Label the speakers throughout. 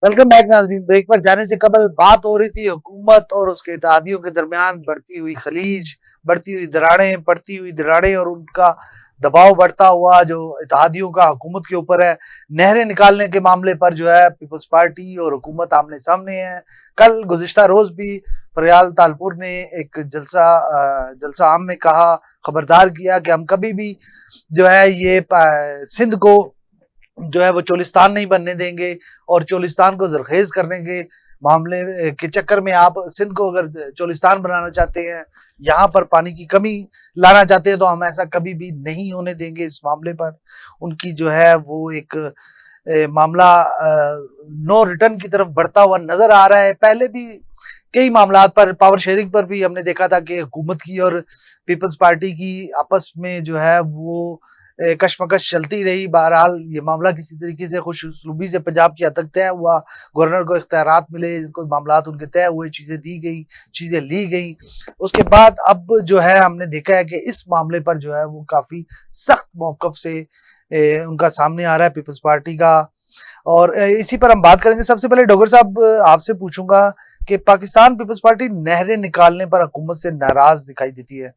Speaker 1: Welcome back नाज़रीन। Break पर जाने से कबल बात हो रही थी हुकूमत और उसके इत्तेहादियों के दरमियान बढ़ती हुई खलीज, बढ़ती हुई दरारें और उनका दबाव बढ़ता हुआ जो इत्तेहादियों का हुकूमत के ऊपर है। नहरें निकालने के मामले पर जो है पीपल्स पार्टी और हुकूमत आमने सामने है। कल गुज़िश्ता रोज भी फरियाल तालपुर ने एक जलसा आम में कहा, खबरदार किया कि हम कभी भी जो है ये सिंध को जो है वो चोलिस्तान नहीं बनने देंगे और चोलिस्तान को जरखेज करने के मामले के चक्कर में आप सिंध को अगर चोलिस्तान बनाना चाहते हैं, यहाँ पर पानी की कमी लाना चाहते हैं, तो हम ऐसा कभी भी नहीं होने देंगे। इस मामले पर उनकी जो है वो एक मामला नो रिटर्न की तरफ बढ़ता हुआ नजर आ रहा है। पहले भी कई मामला पर पावर शेयरिंग पर भी हमने देखा था कि हुकूमत की और पीपल्स पार्टी की आपस में जो है वो कशमकश चलती रही। बहरहाल ये मामला किसी तरीके से खुशउस्लूबी से पंजाब की हद तक तय हुआ, गवर्नर को इख्तियारात मिले, कोई मामलात उनके तय हुए, चीजें दी गई, चीजें ली गई। उसके बाद अब जो है हमने देखा है कि इस मामले पर जो है वो काफी सख्त मौकफ से उनका सामने आ रहा है पीपल्स पार्टी का। और इसी पर हम बात करेंगे। सबसे पहले डॉक्टर साहब आपसे पूछूंगा कि पाकिस्तान पीपल्स पार्टी नहरें निकालने पर हुकूमत से नाराज दिखाई देती है।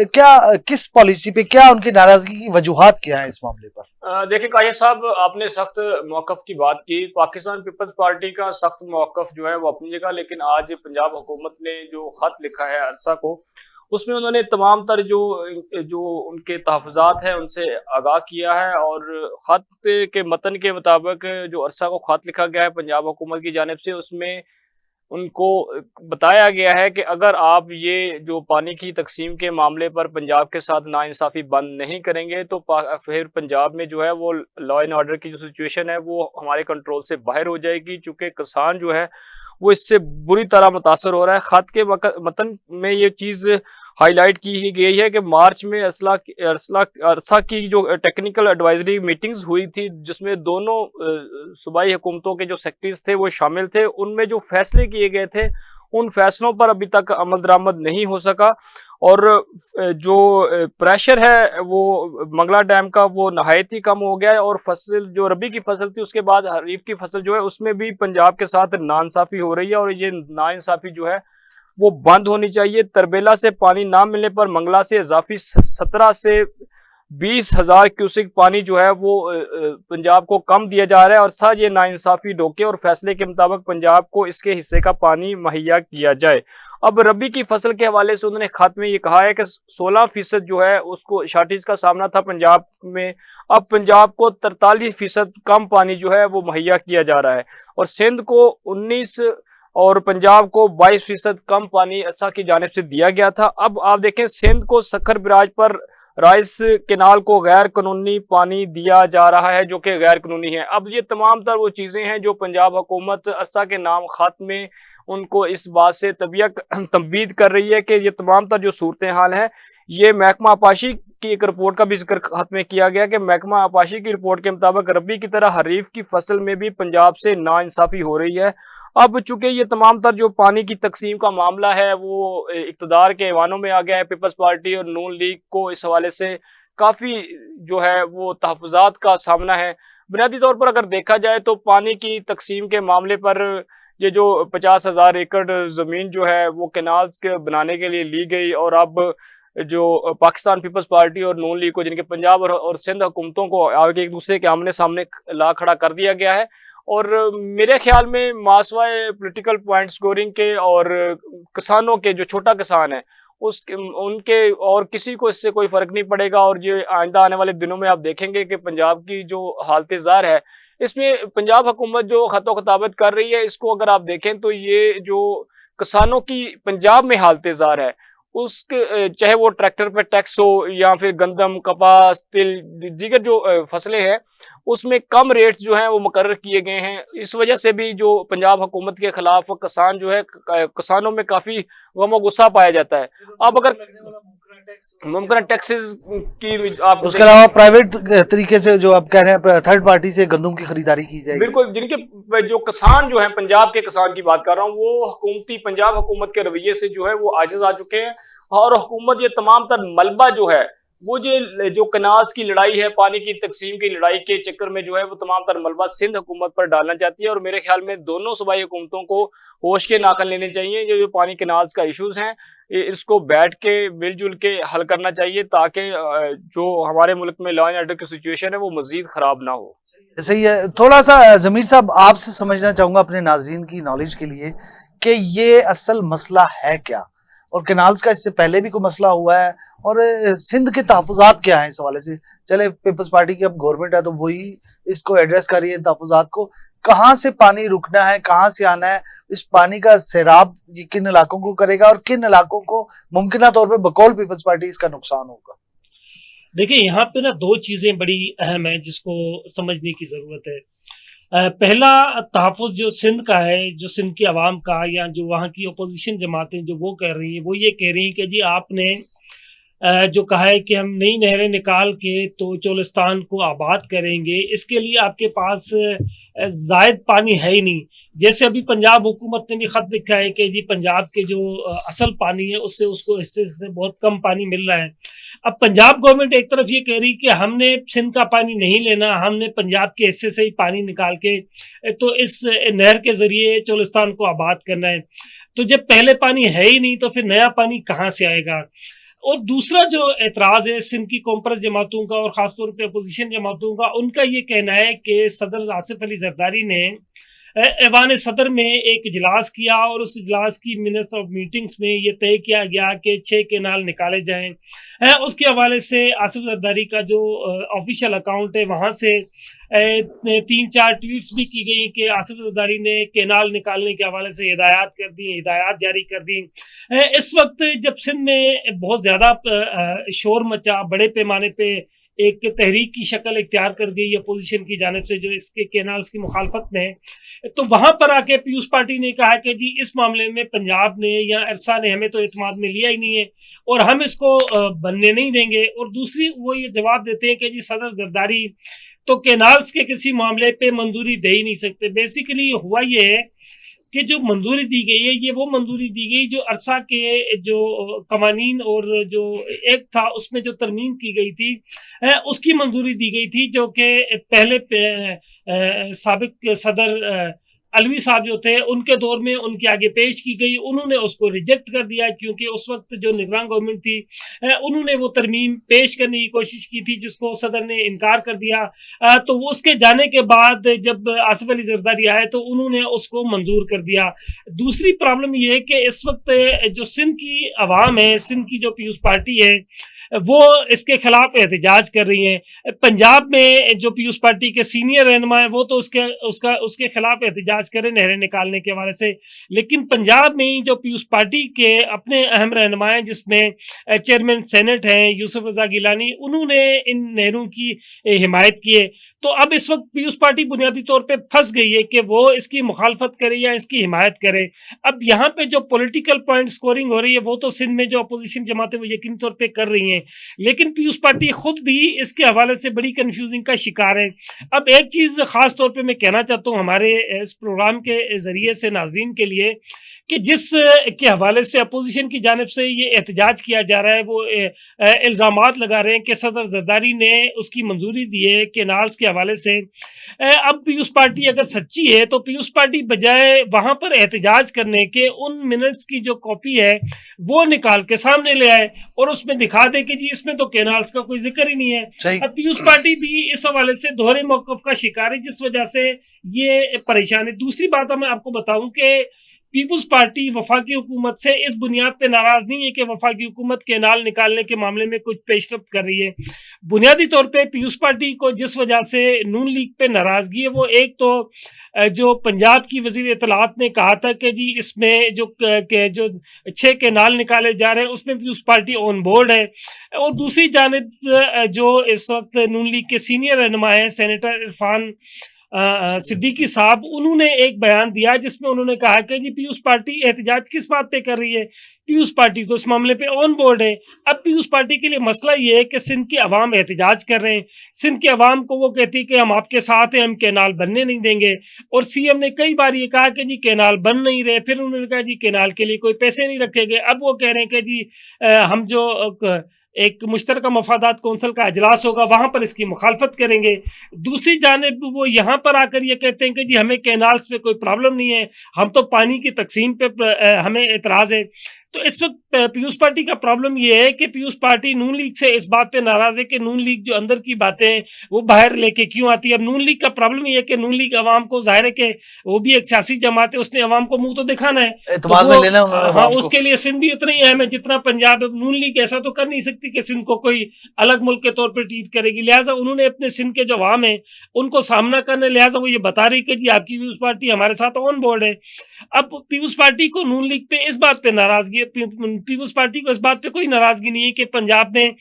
Speaker 1: क्या किस पॉलिसी पे क्या उनकी नाराजगी की वजूहात क्या है इस मामले पर?
Speaker 2: देखिए काशिफ साहब, आपने सख्त मौकफ की बात की। पाकिस्तान पीपल्स पार्टी का सख्त मौकफ जो है वो अपनी जगह, लेकिन आज पंजाब हुकूमत ने जो खत लिखा है अरसा को, उसमें उन्होंने तमाम तर जो जो उनके तहफ़्फ़ुज़ात हैं उनसे आगाह किया है। और खत के मतन के मुताबिक जो अरसा को खत लिखा गया है पंजाब हुकूमत की जानिब से, उसमें उनको बताया गया है कि अगर आप ये जो पानी की तकसीम के मामले पर पंजाब के साथ नाइंसाफ़ी बंद नहीं करेंगे, तो फिर पंजाब में जो है वो लॉ एंड ऑर्डर की जो सिचुएशन है वो हमारे कंट्रोल से बाहर हो जाएगी। चूँकि किसान जो है वो इससे बुरी तरह मुतासर हो रहा है। ख़त के मतन में ये चीज़ हाईलाइट की गई है कि मार्च में अरसा की जो टेक्निकल एडवाइजरी मीटिंग्स हुई थी, जिसमें दोनों सूबाई हुकूमतों के जो सेक्रेटरीज थे वो शामिल थे। उनमें जो फैसले किए गए थे, उन फैसलों पर अभी तक अमल दरामद नहीं हो सका। और जो प्रेशर है वो मंगला डैम का वो नहायत ही कम हो गया है। और फसल जो रबी की फसल थी, उसके बाद खरीफ की फसल जो है उसमें भी पंजाब के साथ नाइंसाफ़ी हो रही है। और ये नाइंसाफ़ी जो है वो बंद होनी चाहिए। तरबेला से पानी ना मिलने पर मंगला से इजाफी 17 से 20,000 क्यूसिक पानी जो है वो पंजाब को कम दिया जा रहा है। और साथ ये नाइंसाफी रोके और फैसले के मुताबिक पंजाब को इसके हिस्से का पानी मुहैया किया जाए। अब रबी की फसल के हवाले से उन्होंने खत में ये कहा है कि 16% जो है उसको शॉर्टेज का सामना था पंजाब में। अब पंजाब को 43% कम पानी जो है वो मुहैया किया जा रहा है। और सिंध को 19 और पंजाब को 22% कम पानी अरसा की जानिब से दिया गया था। अब आप देखें, सिंध को सखर बिराज पर राइस केनाल को गैर कानूनी पानी दिया जा रहा है, जो कि गैर कानूनी है। अब ये तमाम तर वो चीज़ें हैं जो पंजाब हुकूमत अरसा के नाम खत में उनको इस बात से तंबीद कर रही है कि ये तमाम तर जो सूरत हाल है, ये महकमा आपाशी की एक रिपोर्ट का भी जिक्र खत में किया गया कि महकमा आपाशी की रिपोर्ट के मुताबिक रबी की तरह खरीफ की फसल में भी पंजाब से नाइंसाफ़ी हो रही है। अब चूंकि ये तमाम तर जो पानी की तकसीम का मामला है वो इक़्तिदार के ऐवानों में आ गया है, पीपल्स पार्टी और नून लीग को इस हवाले से काफ़ी जो है वो तहफ़्फ़ुज़ात का सामना है। बुनियादी तौर पर अगर देखा जाए तो पानी की तकसीम के मामले पर ये जो 50,000 एकड़ ज़मीन जो है वो कैनाल्स के बनाने के लिए ली गई। और अब जो पाकिस्तान पीपल्स पार्टी और नून लीग को, जिनके पंजाब और सिंध हुकूमतों को आगे एक दूसरे के आमने सामने ला खड़ा कर दिया गया है। और मेरे ख्याल में मासवाए पॉलिटिकल पॉइंट स्कोरिंग के और किसानों के, जो छोटा किसान है उसके, उनके और किसी को इससे कोई फर्क नहीं पड़ेगा। और ये आइंदा आने वाले दिनों में आप देखेंगे कि पंजाब की जो हालत ज़ार है, इसमें पंजाब हुकूमत जो खतो खताबत कर रही है, इसको अगर आप देखें तो ये जो किसानों की पंजाब में हालत ज़ार है, उसके चाहे वो ट्रैक्टर पर टैक्स हो या फिर गंदम, कपास, तिल, दीगर जो फसलें हैं उसमें कम रेट्स जो हैं वो मुकर्रर किए गए हैं। इस वजह से भी जो पंजाब हुकूमत के खिलाफ किसान जो है, किसानों में काफ़ी गम गुस्सा पाया जाता है। अब अगर मुमकिन टैक्सेस की आप
Speaker 1: उसके अलावा प्राइवेट तरीके से जो आप कह रहे हैं थर्ड पार्टी से गंदम की खरीदारी की जाएगी,
Speaker 2: बिल्कुल, जिनके जो किसान जो है, पंजाब के किसान की बात कर रहा हूँ, वो हुकूमती पंजाब हुकूमत के रवैये से जो है वो आजिज आ चुके हैं। और हुकूमत ये तमाम तर मलबा जो है वो जो कनाल्स की लड़ाई है, पानी की तकसीम की लड़ाई के चक्कर में जो है वो तमाम तर मलबा सिंध हुकूमत पर डालना चाहती है, और मेरे ख्याल में दोनों सूबाई हुकूमतों को होश के नाखन लेने चाहिए। जो पानी कैनाल्स का इश्यूज हैं, इसको बैठ के मिलजुल के हल करना चाहिए, ताकि जो हमारे मुल्क में लॉ एंड ऑर्डर की सिचुएशन है वो मजीद खराब ना हो।
Speaker 1: सही है। थोड़ा सा जमीर साहब आपसे समझना चाहूंगा अपने नाजरीन की नॉलेज के लिए कि ये असल मसला है क्या, और कैनाल्स का इससे पहले भी कोई मसला हुआ है, और सिंध के तहफुजात क्या हैं इस हवाले से। चले पीपल्स पार्टी की अब गवर्नमेंट है तो वही इसको एड्रेस कर रही है, तहफुजात को। कहाँ से पानी रुकना है, कहाँ से आना है, इस पानी का सैराब ये किन इलाकों को करेगा, और किन इलाकों को मुमकिन तौर पर बकौल पीपल्स पार्टी इसका नुकसान होगा।
Speaker 3: देखिए, यहाँ पे ना दो चीजें बड़ी अहम है जिसको समझने की जरूरत है। पहला तहफ़्फ़ुज़ जो सिंध का है, जो सिंध की आवाम का, या जो वहाँ की अपोजिशन जमातें जो वो कह रही हैं, वो ये कह रही हैं कि जी आपने जो कहा है कि हम नई नहरें निकाल के तो चोलिस्तान को आबाद करेंगे, इसके लिए आपके पास ज़ायद पानी है ही नहीं। जैसे अभी पंजाब हुकूमत ने भी ख़त लिखा है कि जी पंजाब के जो असल पानी है उससे उसको हिस्से से बहुत कम पानी मिल रहा है। अब पंजाब गवर्नमेंट एक तरफ ये कह रही कि हमने सिंध का पानी नहीं लेना, हमने पंजाब के हिस्से से ही पानी निकाल के तो इस नहर के ज़रिए चोलिस्तान को आबाद करना है। तो जब पहले पानी है ही नहीं तो फिर नया पानी कहाँ से आएगा। और दूसरा जो एतराज़ है सिंध की कॉन्फ्रेंस जमातों का और ख़ासतौर पे अपोजिशन जमातों का, उनका ये कहना है कि सदर आसिफ अली जरदारी ने ऐवान सदर में एक इजलास किया और उस इजलास की मिनट्स ऑफ मीटिंग्स में ये तय किया गया कि 6 केनाल निकाले जाएं। उसके हवाले से आसिफ जरदारी का जो ऑफिशियल अकाउंट है वहाँ से 3-4 ट्वीट्स भी की गई कि आसिफ जरदारी ने केनाल निकालने के हवाले से हिदायत कर दी, हिदायत जारी कर दी। इस वक्त जब सिंध में बहुत ज़्यादा शोर मचा, बड़े पैमाने पे एक तहरीक की शक्ल इख्तियार कर गई अपोजिशन की जानिब से जो इसके केनाल्स की मुखालफत में, तो वहाँ पर आके पीयूष पार्टी ने कहा कि जी इस मामले में पंजाब ने या अरसा ने हमें तो एतमाद में लिया ही नहीं है और हम इसको बनने नहीं देंगे। और दूसरी वो ये जवाब देते हैं कि जी सदर जरदारी तो केनाल्स के किसी मामले पे मंजूरी दे ही नहीं सकते। बेसिकली हुआ ये है कि जो मंजूरी दी गई है ये वो मंजूरी दी गई जो अरसा के जो कवानीन और जो एक्ट था उसमें जो तरमीम की गई थी उसकी मंजूरी दी गई थी, जो कि पहले साबिक सदर अलवी साहब जो थे उनके दौर में उनके आगे पेश की गई। उन्होंने उसको रिजेक्ट कर दिया क्योंकि उस वक्त जो निगरान गवर्नमेंट थी उन्होंने वो तरमीम पेश करने की कोशिश की थी जिसको सदर ने इनकार कर दिया। तो वो उसके जाने के बाद जब आसिफ अली जरदारी आए तो उन्होंने उसको मंजूर कर दिया। दूसरी प्रॉब्लम ये है कि इस वक्त जो सिंध की आवाम है, सिंध की जो पीयूष पार्टी है, वो इसके खिलाफ एहतजाज कर रही हैं। पंजाब में जो पीयूष पार्टी के सीनियर रहनुमा है वो तो उसके खिलाफ एहतजाज करें नहरें निकालने के हवाले से, लेकिन पंजाब में ही जो पीयूष पार्टी के अपने अहम रहनुमा हैं जिसमें चेयरमैन सेनेट हैं यूसुफ रजा गिलानी, उन्होंने इन नहरों की हिमायत की है। तो अब इस वक्त पीयूष पार्टी बुनियादी तौर पे फंस गई है कि वो इसकी मुखालफत करे या इसकी हिमायत करे। अब यहाँ पे जो पॉलिटिकल पॉइंट स्कोरिंग हो रही है वो तो सिंध में जो अपोजिशन जमातें वो यकीनी तौर पे कर रही हैं, लेकिन पीयूष पार्टी खुद भी इसके हवाले से बड़ी कंफ्यूजिंग का शिकार है। अब एक चीज़ ख़ास तौर पे मैं कहना चाहता हूँ हमारे इस प्रोग्राम के ज़रिए से नाजरीन के लिए कि जिस के हवाले से अपोजिशन की जानिब से ये एहतजाज किया जा रहा है, वो इल्ज़ामात लगा रहे हैं कि सदर जरदारी ने उसकी मंजूरी दी है केनाल्स के हवाले से। अब पीयूष पार्टी अगर सच्ची है तो पीयूष पार्टी बजाय वहाँ पर एहतजाज करने के उन मिनट्स की जो कॉपी है वो निकाल के सामने ले आए और उसमें दिखा दे कि जी इसमें तो केनाल्स का कोई जिक्र ही नहीं है। अब पीयूष पार्टी भी इस हवाले से दोहरे मौक़िफ़ का शिकार है जिस वजह से ये परेशान है। दूसरी बात मैं आपको बताऊं कि पीपुल्स पार्टी वफाकी हुकूमत से इस बुनियाद पे नाराज नहीं है कि वफाकी हुकूमत केनाल निकालने के मामले में कुछ पेशरफ्त कर रही है। बुनियादी तौर पे पीयूष पार्टी को जिस वजह से नून लीग पे नाराजगी है वो एक तो जो पंजाब की वजीर इत्तलात ने कहा था कि जी इसमें जो 6 केनाल निकाले जा रहे हैं उसमें पीयूष पार्टी ऑन बोर्ड है, और दूसरी जानिब जो इस वक्त नून लीग के सीनियर रहनुमा हैं सेनेटर इरफान सिद्दीकी साहब, उन्होंने एक बयान दिया जिसमें उन्होंने कहा कि जी पीयूष पार्टी एहतजाज किस बात पे कर रही है, पीयूष पार्टी तो इस मामले पे ऑन बोर्ड है। अब पीयूष पार्टी के लिए मसला ये है कि सिंध की आवाम एहतजाज कर रहे हैं, सिंध की आवाम को वो कहती है कि हम आपके साथ हैं, हम केनाल बनने नहीं देंगे, और सीएम ने कई बार ये कहा कि जी केनाल बन नहीं रहे, फिर उन्होंने कहा जी केनाल के लिए कोई पैसे नहीं रखे गए। अब वो कह रहे हैं कि जी हम जो एक मुश्तरका मफादात कौंसिल का अजलास होगा, वहां पर इसकी मुखालफत करेंगे। दूसरी जानिब वो यहाँ पर आकर ये कहते हैं कि जी हमें कैनाल्स पे कोई प्रॉब्लम नहीं है, हम तो पानी की तकसीम पे हमें एतराज़ है। तो इस वक्त पीयूष पार्टी का प्रॉब्लम ये है कि पीयूष पार्टी नून लीग से इस बात पे नाराज है कि नून लीग जो अंदर की बातें वो बाहर लेके क्यों आती है। अब नून लीग का प्रॉब्लम ये है कि नून लीग अवाम को, जाहिर है कि वो भी एक सियासी जमात है, उसने अवाम को मुंह तो दिखाना है, तो
Speaker 1: एतमाद में
Speaker 3: वो
Speaker 1: लेना उन्होंने
Speaker 3: हाँ
Speaker 1: अवाम को।
Speaker 3: उसके लिए सिंध भी उतना ही अहम है जितना पंजाब। अब नून लीग ऐसा तो कर नहीं सकती कि सिंध को कोई अलग मुल्क के तौर पर ट्रीट करेगी, लिहाजा उन्होंने अपने सिंध के जो अवाम है उनको सामना करने, लिहाजा वो ये बता रही कि जी आपकी पीयूष पार्टी हमारे साथ ऑन बोर्ड है। अब पीयूष पार्टी को नून लीग पे इस बात पे नाराजगी है, पीयूष पार्टी को इस बात पे कोई नाराजगी नहीं है कि पंजाब में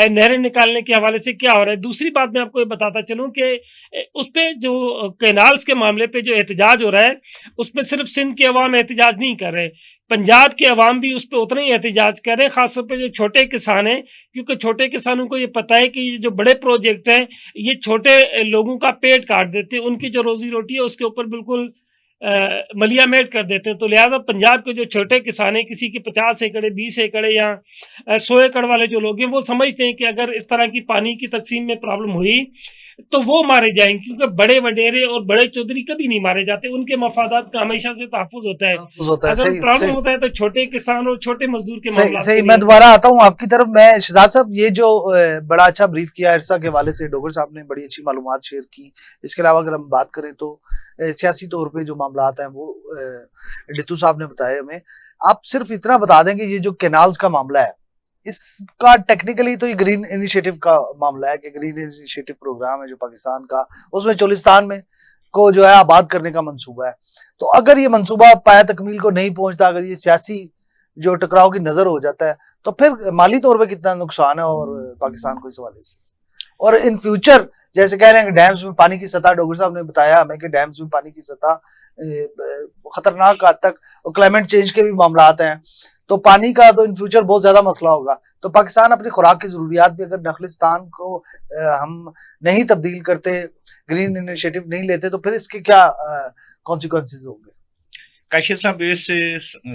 Speaker 3: नहरें निकालने के हवाले से क्या हो रहा है। दूसरी बात मैं आपको ये बताता चलूं कि उस पे जो कैनाल्स के मामले पे जो एहतजाज हो रहा है उसमें सिर्फ सिंध के अवाम एहतजाज नहीं कर रहे, पंजाब के अवाम भी उस पर उतना ही एहतजाज कर रहे हैं, खासतौर पर जो छोटे किसान हैं, क्योंकि छोटे किसानों को ये पता है कि ये जो बड़े प्रोजेक्ट हैं ये छोटे लोगों का पेट काट देते हैं, उनकी जो रोजी रोटी है उसके ऊपर बिल्कुल मलिया मेट कर देते हैं। तो लिहाजा पंजाब के जो छोटे किसान हैं, किसी की 50 एकड़ 20 एकड़ या 100 एकड़ वाले जो लोग हैं, वो समझते हैं कि अगर इस तरह की पानी की तकसीम में प्रॉब्लम हुई तो वो मारे जाएंगे, क्योंकि बड़े वडेरे और बड़े चौधरी कभी नहीं मारे जाते, उनके मफादात का हमेशा से तहफ़्फ़ुज़ होता है।
Speaker 1: होता है।
Speaker 3: अगर
Speaker 1: सही
Speaker 3: प्रॉब्लम
Speaker 1: सही
Speaker 3: होता है तो छोटे किसान और छोटे मजदूर के
Speaker 1: सही
Speaker 3: मामला
Speaker 1: सही
Speaker 3: के
Speaker 1: मैं
Speaker 3: लिए।
Speaker 1: दोबारा आता हूँ आपकी तरफ। मैं शहजाद साहब, ये जो बड़ा अच्छा ब्रीफ किया इरसा के हवाले से, डोगर साहब ने बड़ी अच्छी मालूमात शेयर की। इसके अलावा अगर हम बात करें तो सियासी तौर पे जो मामलात हैं वो डितू साहब ने बताए हमें। आप सिर्फ इतना बता देंगे ये जो कैनाल्स का मामला है, इसका टेक्निकली तो ये ग्रीन इनिशिएटिव का मामला है कि ग्रीन इनिशिएटिव प्रोग्राम है जो पाकिस्तान का, उसमें चोलिस्तान में को जो है आबाद करने का मंसूबा है। तो अगर ये मंसूबा पाया तकमील को नहीं पहुंचता, अगर ये सियासी जो टकराव की नजर हो जाता है, तो फिर माली तौर पे कितना नुकसान है और पाकिस्तान को इस हवाले से। और इन फ्यूचर जैसे कह रहे हैं कि डैम्स में पानी की सतह, डोगर साहब ने बताया हमें कि डैम्स में पानी की सतह खतरनाक हद तक, और क्लाइमेट चेंज के भी मामला हैं, तो पानी का तो इन फ्यूचर बहुत ज्यादा मसला होगा। तो पाकिस्तान अपनी खुराक की जरूरियात भी अगर नखलिस्तान को हम नहीं तब्दील करते, ग्रीन इनिशिएटिव नहीं लेते, तो फिर इसके क्या कॉन्सिक्वेंसेस होंगे?
Speaker 4: काशिफ साहब, इस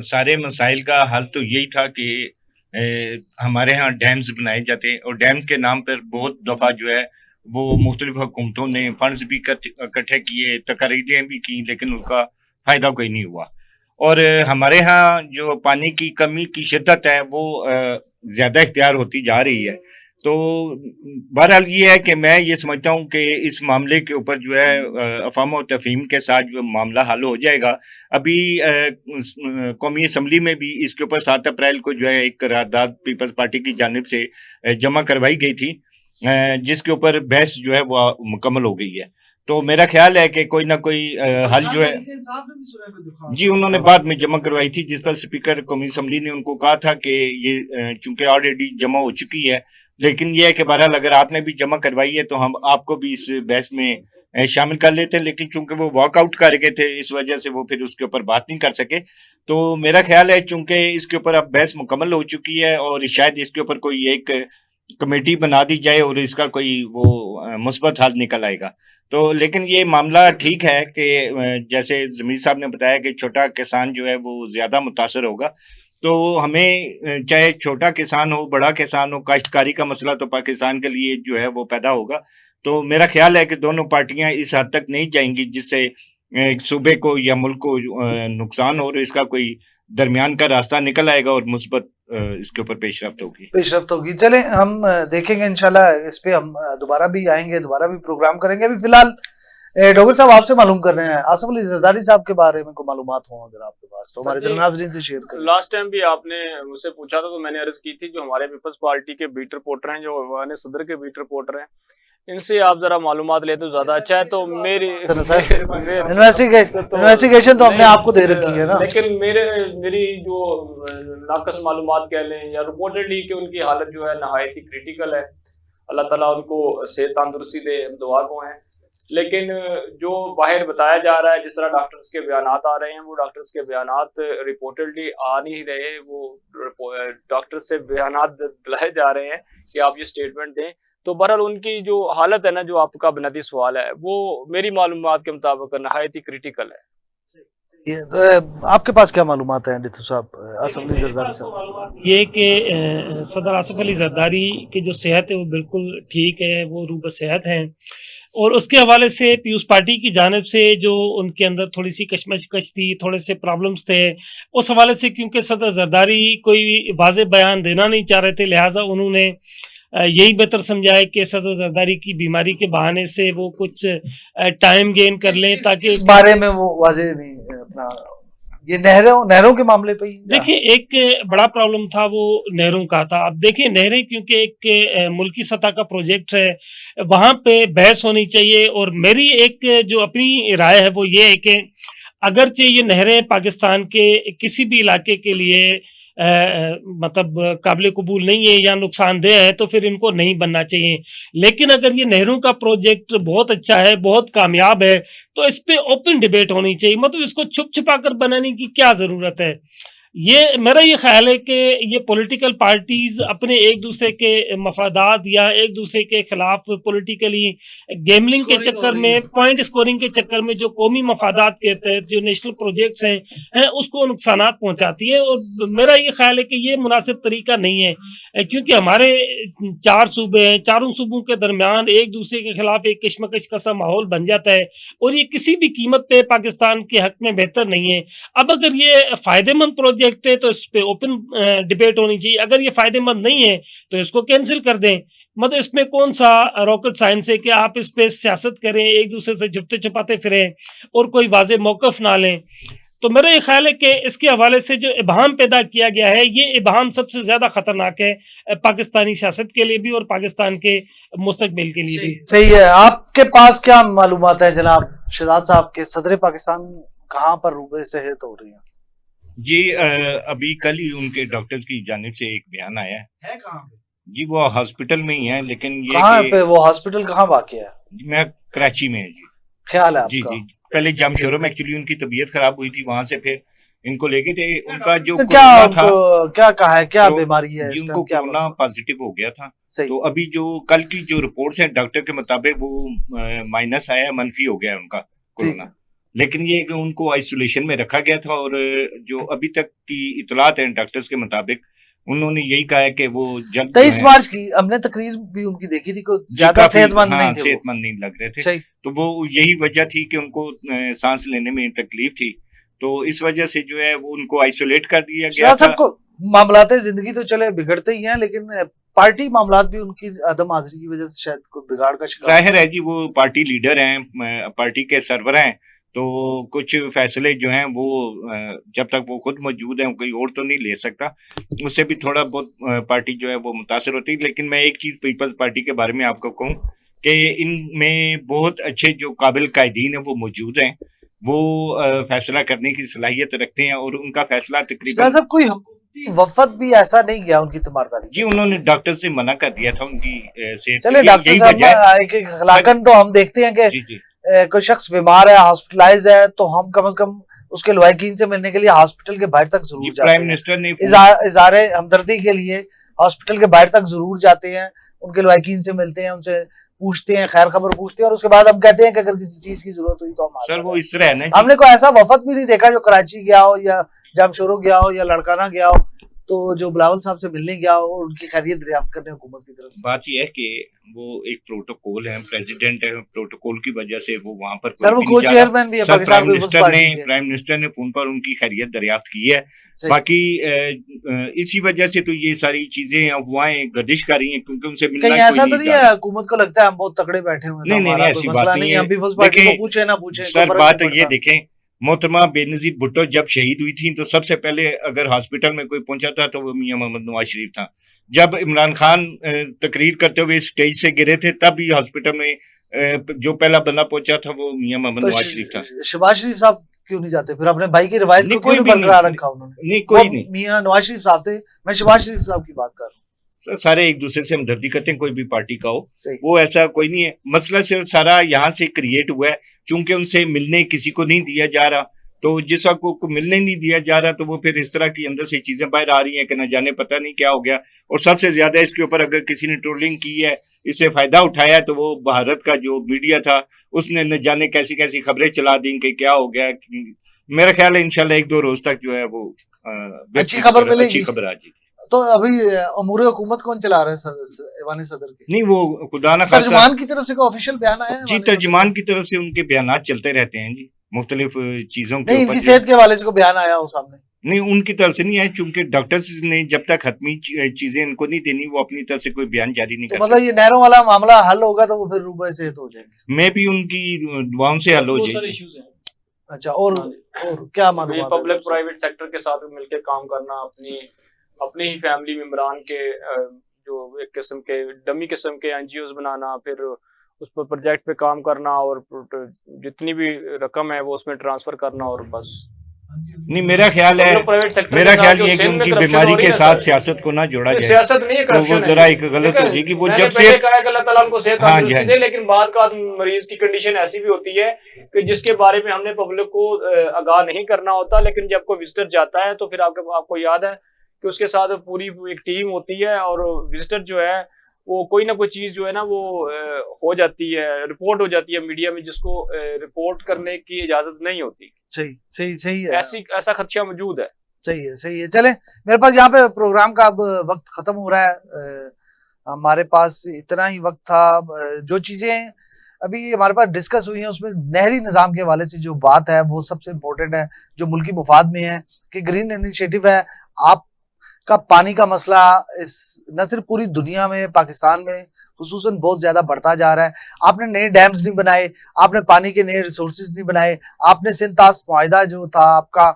Speaker 4: सारे मसाइल का हल तो यही था कि हमारे यहाँ डैम्स बनाए जाते, और डैम्स के नाम पर बहुत दफ़ा जो है वो मुख्तलिफ हुकूमतों ने फंड्स भी इकट्ठे किए, तकारीरें भी की, लेकिन उसका फ़ायदा कोई नहीं हुआ। और हमारे यहाँ जो पानी की कमी की शिद्दत है वो ज़्यादा इख्तियार होती जा रही है। तो बहरहाल ये है कि मैं ये समझता हूँ कि इस मामले के ऊपर जो है अफ़ाम और तफ़हीम के साथ जो मामला हल हो जाएगा। अभी कौमी असम्बली में भी इसके ऊपर 7 अप्रैल को जो है एक करारदाद पीपल्स पार्टी की जानिब से जमा करवाई गई थी, जिसके ऊपर बहस जो है वो मुकम्मल हो गई है। तो मेरा ख्याल है कि कोई ना कोई हल जो है, जी उन्होंने बाद में जमा करवाई थी, जिस पर स्पीकर कौमी असम्बली ने उनको कहा था कि ये चूंकि ऑलरेडी जमा हो चुकी है, लेकिन यह है कि बहरहाल अगर आपने भी जमा करवाई है तो हम आपको भी इस बहस में शामिल कर लेते हैं, लेकिन चूंकि वो वॉकआउट कर गए थे इस वजह से वो फिर उसके ऊपर बात नहीं कर सके। तो मेरा ख्याल है चूंकि इसके ऊपर अब बहस मुकम्मल हो चुकी है और शायद इसके ऊपर कोई एक कमेटी बना दी जाए और इसका कोई वो मुस्बत हल निकल आएगा। तो लेकिन ये मामला ठीक है कि जैसे ज़मीर साहब ने बताया कि छोटा किसान जो है वो ज़्यादा मुतासर होगा। तो हमें चाहे छोटा किसान हो, बड़ा किसान हो, काश्तकारी का मसला तो पाकिस्तान के लिए जो है वो पैदा होगा। तो मेरा ख्याल है कि दोनों पार्टियां इस हद तक नहीं जाएंगी जिससे सूबे को या मुल्क को नुकसान हो, और इसका कोई दरमियान का रास्ता निकल आएगा और मुस्बत इसके ऊपर पेशरफ्त होगी।
Speaker 1: चले हम देखेंगे इंशाल्लाह, इस पे हम दोबारा भी आएंगे, दोबारा भी प्रोग्राम करेंगे। अभी फिलहाल डोगर साहब आपसे मालूम कर रहे हैं आसिफ अली जरदारी साहब के बारे में कोई मालूमात हो अगर आपके पास, तो हमारे दिल नाज़रीन से शेयर करें।
Speaker 2: लास्ट टाइम भी आपने मुझसे पूछा था तो मैंने अर्ज की थी, जो हमारे पीपल्स पार्टी के बीट रिपोर्टर हैं, जो अफगान सदर के बीट रिपोर्टर हैं, इनसे आप जरा मालूमात ले तो ज्यादा अच्छा है। तो मेरी
Speaker 1: इन्वेस्टिगेशन तो हमने आपको दे रखी है ना,
Speaker 2: लेकिन मेरी जो नाकस मालूमात कह लें या रिपोर्टेडली कि उनकी हालत जो है नहायत ही क्रिटिकल है। अल्लाह ताला उनको सेहत तंदुरुस्ती दे, हम दुआ को हैं। लेकिन जो बाहर बताया जा रहा है, जिस तरह डॉक्टर्स के बयानात आ रहे हैं, वो डॉक्टर्स के बयानात रिपोर्टेडली आ नहीं रहे, वो डॉक्टर से बयानात दिलाए जा रहे हैं कि आप ये स्टेटमेंट दें। तो बहरहाल उनकी जो हालत है ना, जो आपका बुनियादी सवाल है, वो मेरी मालूमात के मुताबिक नहायत ही क्रिटिकल है।
Speaker 1: ये तो आपके पास क्या मालूमात है डिथू साहब, असम्बली जरदारी साहब?
Speaker 3: ये कि सदर आसिफ अली जरदारी की जो सेहत है वो बिल्कुल ठीक है, वो रूब सेहत हैं, और उसके हवाले से पीयूष पार्टी की जानिब से जो उनके अंदर थोड़ी सी कशमकश थी, थोड़े से प्रॉब्लम्स थे, उस हवाले से क्योंकि सदर जरदारी कोई वाज़ेह बयान देना नहीं चाह रहे थे, लिहाजा उन्होंने यही बेहतर समझा है कि सदर जरदारी की बीमारी के बहाने से वो कुछ टाइम गेन कर लें ताकि
Speaker 1: इस बारे में वो वाजे नहीं अपना, ये नहरों के मामले पे ही
Speaker 3: देखिए एक बड़ा प्रॉब्लम था वो नहरों का था। अब देखिए नहरें क्योंकि एक मुल्की सतह का प्रोजेक्ट है, वहाँ पे बहस होनी चाहिए, और मेरी एक जो अपनी राय है वो ये है कि अगरचे ये नहरें पाकिस्तान के किसी भी इलाके के लिए मतलब काबिल कबूल नहीं है या नुकसानदेह है तो फिर इनको नहीं बनना चाहिए, लेकिन अगर ये नहरों का प्रोजेक्ट बहुत अच्छा है, बहुत कामयाब है, तो इस पे ओपन डिबेट होनी चाहिए। मतलब इसको छुप छुपा कर बनाने की क्या ज़रूरत है। ये मेरा ये ख्याल है कि ये पॉलिटिकल पार्टीज अपने एक दूसरे के मफादात या एक दूसरे के खिलाफ पॉलिटिकली गेमलिंग के चक्कर में, पॉइंट स्कोरिंग के चक्कर में जो कौमी मफादात के तहत जो नेशनल प्रोजेक्ट्स हैं उसको नुकसान पहुंचाती है, और मेरा ये ख्याल है कि ये मुनासिब तरीका नहीं है, क्योंकि हमारे 4 सूबे हैं, चारों सूबों के दरमियान एक दूसरे के खिलाफ एक कशमकश का सा माहौल बन जाता है, और ये किसी भी कीमत पे पाकिस्तान के हक में बेहतर नहीं है। अब अगर ये फ़ायदेमंद प्रोजेक्ट है तो इस पे ओपन डिबेट होनी चाहिए, अगर ये फ़ायदेमंद नहीं है तो इसको कैंसिल कर दें। मतलब इसमें कौन सा रॉकेट साइंस है कि आप इस पे सियासत करें, एक दूसरे से छुपते छुपाते फिरें और कोई वाज़ेह मौक़िफ़ ना लें। तो मेरा ये ख्याल है कि इसके हवाले से जो इबहम पैदा किया गया है, ये इबहम सबसे ज़्यादा ख़तरनाक है पाकिस्तानी सियासत के लिए भी और पाकिस्तान के मुस्तकबिल के लिए भी।
Speaker 1: सही है। आपके पास क्या मालूमात है जनाब शहजाद साहब के सदर पाकिस्तान कहाँ पर रूबे सेहत हो रही है?
Speaker 4: जी अभी कल ही उनके डॉक्टर की जानिब से एक बयान आया
Speaker 1: है कहाँ पे?
Speaker 4: जी, वो हॉस्पिटल में ही है, लेकिन ये
Speaker 1: कहाँ पे वो हॉस्पिटल कहाँ वाक़ है?
Speaker 4: मैं कराची में है जी।
Speaker 1: ख्याल है
Speaker 4: जी
Speaker 1: आपका?
Speaker 4: जी, पहले जमशोरों में एक्चुअली उनकी तबीयत खराब हुई थी, वहां से फिर इनको ले गए थे। उनका जो
Speaker 1: तो क्या
Speaker 4: कोरोना था,
Speaker 1: क्या कहा है, क्या
Speaker 4: तो
Speaker 1: बीमारी है
Speaker 4: जी
Speaker 1: इस
Speaker 4: उनको
Speaker 1: टाइम, क्या
Speaker 4: कोरोना
Speaker 1: मसला?
Speaker 4: पॉजिटिव हो गया था।
Speaker 1: सही।
Speaker 4: तो अभी जो कल की जो रिपोर्ट्स हैं डॉक्टर के मुताबिक वो माइनस आया, मनफी हो गया है उनका
Speaker 1: ठीक है।
Speaker 4: कोरोना, लेकिन ये कि उनको आइसोलेशन में रखा गया था, और जो अभी तक की इतलात हैं डॉक्टर्स के मुताबिक उन्होंने यही कहा है कि वो जल्द जो
Speaker 1: 23
Speaker 4: है
Speaker 1: मार्च की हमने तकरीर भी उनकी देखी थी, कोई
Speaker 4: जी
Speaker 1: ज्यादा
Speaker 4: काफी
Speaker 1: सेहतमंद नहीं थे वो।
Speaker 4: सेहतमंद नहीं लग रहे थे।
Speaker 1: सही।
Speaker 4: तो वो यही वजह थी कि उनको सांस लेने में तकलीफ थी, तो इस वजह से जो है वो उनको आइसोलेट कर दिया गया
Speaker 1: शहजाद
Speaker 4: था।
Speaker 1: साहब को मामलाते जिंदगी तो चले बिगड़ते ही हैं, लेकिन पार्टी मामलात भी उनकी अदम हाजिरी की वजह से शायद कोई बिगाड़ का शिकार।
Speaker 4: जाहिर है जी, वो पार्टी लीडर हैं, पार्टी के सरवर हैं, तो कुछ फैसले जो हैं वो जब तक वो खुद मौजूद हैं कोई और तो नहीं ले सकता, उससे भी थोड़ा बहुत पार्टी जो है वो मुतासर होती है। लेकिन मैं एक चीज पीपल्स पार्टी के बारे में आपको कहूँ कि इनमें बहुत अच्छे जो काबिल कायदीन है वो मौजूद हैं, वो फैसला करने की सलाहियत रखते हैं, और उनका फैसला तकरीबन
Speaker 1: शहजाद साहब कोई हुकूमती वफद भी ऐसा नहीं गया उनकी तीमारदारी
Speaker 4: जी उन्होंने डॉक्टर से मना कर दिया था उनकी सेहत
Speaker 1: चले
Speaker 4: की,
Speaker 1: डॉक्टर
Speaker 4: यही
Speaker 1: साहब
Speaker 4: वजह है।
Speaker 1: एक अखलाकन तो हम देखते हैं कि
Speaker 4: जी जी
Speaker 1: कोई शख्स बीमार है, हॉस्पिटलाइज है, तो हम कम से कम उसके लवाकिन से मिलने के लिए हॉस्पिटल के बाहर तक
Speaker 4: जी,
Speaker 1: जरूर जाते
Speaker 4: प्राइम
Speaker 1: हैं,
Speaker 4: मिनिस्टर ने
Speaker 1: इज़हारे हमदर्दी के लिए हॉस्पिटल के बाहर तक जरूर जाते हैं, उनके लवाकिन से मिलते हैं, उनसे पूछते हैं, खैर खबर पूछते हैं, और उसके बाद हम कहते हैं कि अगर किसी चीज की जरूरत हुई तो हम
Speaker 4: सर
Speaker 1: हाजिर
Speaker 4: वो
Speaker 1: हैं।
Speaker 4: इस तरह है ना जी,
Speaker 1: हमने कोई ऐसा वफद भी नहीं देखा जो कराची गया हो या जामशोरो गया हो या लड़काना गया हो, तो जो बिलावल साहब से मिलने गया हो और उनकी खैरियत दरियाफ्त करने हुकूमत की तरफ से।
Speaker 4: बात यह है कि वो एक प्रोटोकॉल है, प्रेसिडेंट है, प्रोटोकॉल की वजह से वो वहां पर
Speaker 1: सर वो
Speaker 4: कोई
Speaker 1: को
Speaker 4: भी नहीं जा रहा।
Speaker 1: चेयरमैन भी है
Speaker 4: सर
Speaker 1: पाकिस्तान पीपल्स पार्टी के।
Speaker 4: प्राइम मिनिस्टर ने फोन पर उनकी खैरियत दरियाफ्त की है।
Speaker 1: सही।
Speaker 4: बाकी इसी वजह से तो ये सारी चीजें अफवाहें गर्दिश कर रही हैं, क्योंकि उनसे मिलना
Speaker 1: कहीं
Speaker 4: कोई
Speaker 1: ऐसा तो
Speaker 4: नहीं
Speaker 1: नहीं
Speaker 4: जा
Speaker 1: है
Speaker 4: रहा।
Speaker 1: हुकूमत को लगता है हम बहुत तगड़े बैठे हुए हैं,
Speaker 4: नहीं
Speaker 1: तो
Speaker 4: नहीं
Speaker 1: हमारा
Speaker 4: ऐसी
Speaker 1: कोई
Speaker 4: बात
Speaker 1: मसला
Speaker 4: नहीं
Speaker 1: नहीं है,
Speaker 4: है।
Speaker 1: हम पीपल्स पार्टी को
Speaker 4: देखें
Speaker 1: पूछे ना पूछे
Speaker 4: सर,
Speaker 1: कोई
Speaker 4: बात
Speaker 1: फर्क नहीं
Speaker 4: ये
Speaker 1: पड़ता।
Speaker 4: देखें, मोहतरमा बेनजीर भुट्टो जब शहीद हुई थी तो सबसे पहले अगर हॉस्पिटल में कोई पहुंचा था तो वो मियां मोहम्मद नवाज शरीफ था। जब इमरान खान तकरीर करते हुए स्टेज से गिरे थे तब भी हॉस्पिटल में जो पहला बंदा पहुंचा था वो मियां मोहम्मद
Speaker 1: तो
Speaker 4: नवाज शरीफ था।
Speaker 1: शहबाज शरीफ साहब क्यों नहीं जाते फिर? अपने भाई की रिवायत
Speaker 4: नहीं
Speaker 1: को क्यों
Speaker 4: कोई
Speaker 1: नहीं
Speaker 4: भी
Speaker 1: बरकरार
Speaker 4: नहीं,
Speaker 1: रखा उन्होंने?
Speaker 4: नहीं कोई
Speaker 1: वो
Speaker 4: नहीं,
Speaker 1: मियां नवाज शरीफ साहब थे, मैं शहबाज शरीफ साहब की बात कर रहा हूँ।
Speaker 4: सारे एक दूसरे से हमदर्दी करते हैं, कोई भी पार्टी का हो,
Speaker 1: सही।
Speaker 4: वो ऐसा कोई नहीं है। मसला सिर्फ सारा यहाँ से क्रिएट हुआ है, चूंकि उनसे मिलने किसी को नहीं दिया जा रहा, तो जिस वक्त को मिलने नहीं दिया जा रहा तो वो फिर इस तरह की अंदर से चीजें बाहर आ रही हैं कि न जाने पता नहीं क्या हो गया। और सबसे ज्यादा इसके ऊपर अगर किसी ने ट्रोलिंग की है, इससे फायदा उठाया, तो वो भारत का जो मीडिया था उसने न जाने कैसी कैसी खबरें चला दी कि क्या हो गया, मेरा ख्याल है इंशाल्लाह 1-2 रोज तक जो है वो
Speaker 1: अच्छी खबर मिलेगी।
Speaker 4: अच्छी खबर आ जाएगी।
Speaker 1: तो अभी अमूर हुकूमत कौन चला रहा है ऐवान सदर के?
Speaker 4: नहीं, वो खुदा ना खास्ता
Speaker 1: तर्जुमान की तरफ से कोई ऑफिशियल बयान आया है
Speaker 4: जी,
Speaker 1: ऐवान सदर
Speaker 4: तर्जुमान
Speaker 1: से?
Speaker 4: की तरफ से उनके बयानात चलते रहते हैं जी, मुख्तलिफ चीजों के
Speaker 1: नहीं,
Speaker 4: ऊपर
Speaker 1: इनकी
Speaker 4: जो
Speaker 1: सेहत के हवाले से कोई बयान आया हो सामने?
Speaker 4: नहीं, उनकी तरफ से नहीं है, चूंकि डॉक्टर्स ने जब तक हतमी चीजें इनको नहीं देनी, वो अपनी तरफ से कोई बयान जारी नहीं
Speaker 1: तो
Speaker 4: कर
Speaker 1: मतलब
Speaker 4: सकते।
Speaker 1: ये नहरों वाला मामला हल होगा तो वो फिर रूबे सेहत हो जाएंगे।
Speaker 4: मैं भी उनकी दुआओं से हल हो
Speaker 2: बहुत सारे
Speaker 4: जाएगी।
Speaker 2: इश्यूज हैं।
Speaker 1: अच्छा, और
Speaker 2: हाँ जी।
Speaker 1: और क्या
Speaker 2: ये
Speaker 1: मालूमात है
Speaker 2: पब्लिक
Speaker 1: आपसे?
Speaker 2: प्राइवेट सेक्टर के साथ मिलकर काम करना, अपनी अपनी ही फैमिली मेंबरान के जो एक किस्म के डमी किस्म के एनजीओज बनाना, फिर उस पर प्रोजेक्ट पे काम करना और जितनी भी रकम है वो उसमें ट्रांसफर करना, और बस
Speaker 4: नहीं, मेरा ख्याल है
Speaker 2: पब्लिक प्राइवेट सेक्टर
Speaker 4: मेरा
Speaker 2: के साथ
Speaker 4: ख्याल
Speaker 2: जो
Speaker 4: ये है कि
Speaker 2: सिंध में
Speaker 4: उनकी
Speaker 2: करप्शन
Speaker 4: बीमारी
Speaker 2: हो रही
Speaker 4: के
Speaker 2: है
Speaker 4: साथ
Speaker 2: सर,
Speaker 4: सियासत को ना जोड़ा
Speaker 2: ये
Speaker 4: जाए,
Speaker 2: सियासत नहीं है,
Speaker 4: तो वो
Speaker 2: करप्शन
Speaker 4: जरा
Speaker 2: है।
Speaker 4: एक गलत हो जाएगी। वो
Speaker 2: मैंने
Speaker 4: जब
Speaker 2: पहले
Speaker 4: से
Speaker 2: कहा कि अल्लाह ताला उनको सेहत
Speaker 4: हाँ जी,
Speaker 2: तंदुरुस्ती
Speaker 4: हाँ
Speaker 2: दे,
Speaker 4: जी।
Speaker 2: लेकिन बाद का मरीज की कंडीशन ऐसी भी होती है कि जिसके बारे में हमने पब्लिक को आगाह नहीं करना होता, लेकिन जब कोई विजिटर जाता है तो फिर आपको याद है कि उसके साथ पूरी एक टीम होती है, और विजिटर जो है वो कोई ना कोई चीज जो है ना वो हो जाती है, रिपोर्ट हो जाती है मीडिया में, जिसको रिपोर्ट करने की इजाजत नहीं होती।
Speaker 1: सही सही सही है,
Speaker 2: ऐसा खदशा मौजूद है।
Speaker 1: सही है, सही है। चले, मेरे पास यहाँ पे प्रोग्राम का अब वक्त खत्म हो रहा है। हमारे पास इतना ही वक्त था। जो चीजें अभी हमारे पास डिस्कस हुई हैं उसमें नहरी निजाम के हवाले से जो बात है वो सबसे इम्पोर्टेंट है, जो मुल्की मुफाद में है कि ग्रीन इनिशिएटिव है। आपका पानी का मसला इस न सिर्फ पूरी दुनिया में, पाकिस्तान में खुसूसन बहुत ज्यादा बढ़ता जा रहा है। आपने नए डैम्स नहीं बनाए, आपने पानी के नए रिसोर्सेज नहीं बनाए, आपने सिंतास मुआहिदा जो था आपका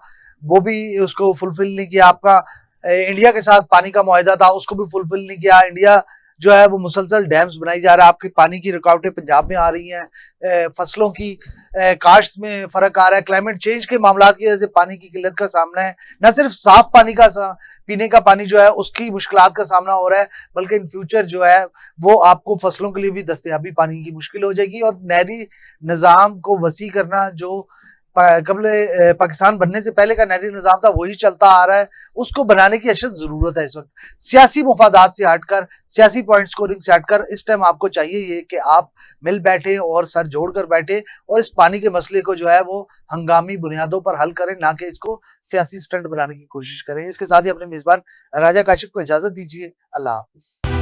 Speaker 1: वो भी उसको फुलफिल नहीं किया, आपका इंडिया के साथ पानी का मुआहिदा था उसको भी फुलफिल नहीं किया। इंडिया जो है वो मुसलसल डैम्स बनाई जा रहा है, आपकी पानी की रुकावटें पंजाब में आ रही हैं, फसलों की काश्त में फर्क आ रहा है, क्लाइमेट चेंज के मामला की वजह से पानी की किल्लत का सामना है। न सिर्फ साफ पानी का पीने का पानी जो है उसकी मुश्किलात का सामना हो रहा है, बल्कि इन फ्यूचर जो है वो आपको फसलों के लिए भी दस्तयाबी पानी की मुश्किल हो जाएगी। और नहरी निज़ाम को वसी करना जो कबल पाकिस्तान बनने से पहले का नहरी निज़ाम था वही चलता आ रहा है, उसको बनाने की अशद जरूरत है इस वक्त। सियासी मुफादात से हटकर, सियासी पॉइंट स्कोरिंग से हटकर इस टाइम आपको चाहिए ये कि आप मिल बैठे और सर जोड़कर बैठे और इस पानी के मसले को जो है वो हंगामी बुनियादों पर हल करें, ना कि इसको सियासी स्टंट बनाने की कोशिश करें। इसके साथ ही अपने मेजबान राजा काशिफ को इजाजत दीजिए। अल्लाह हाफिज।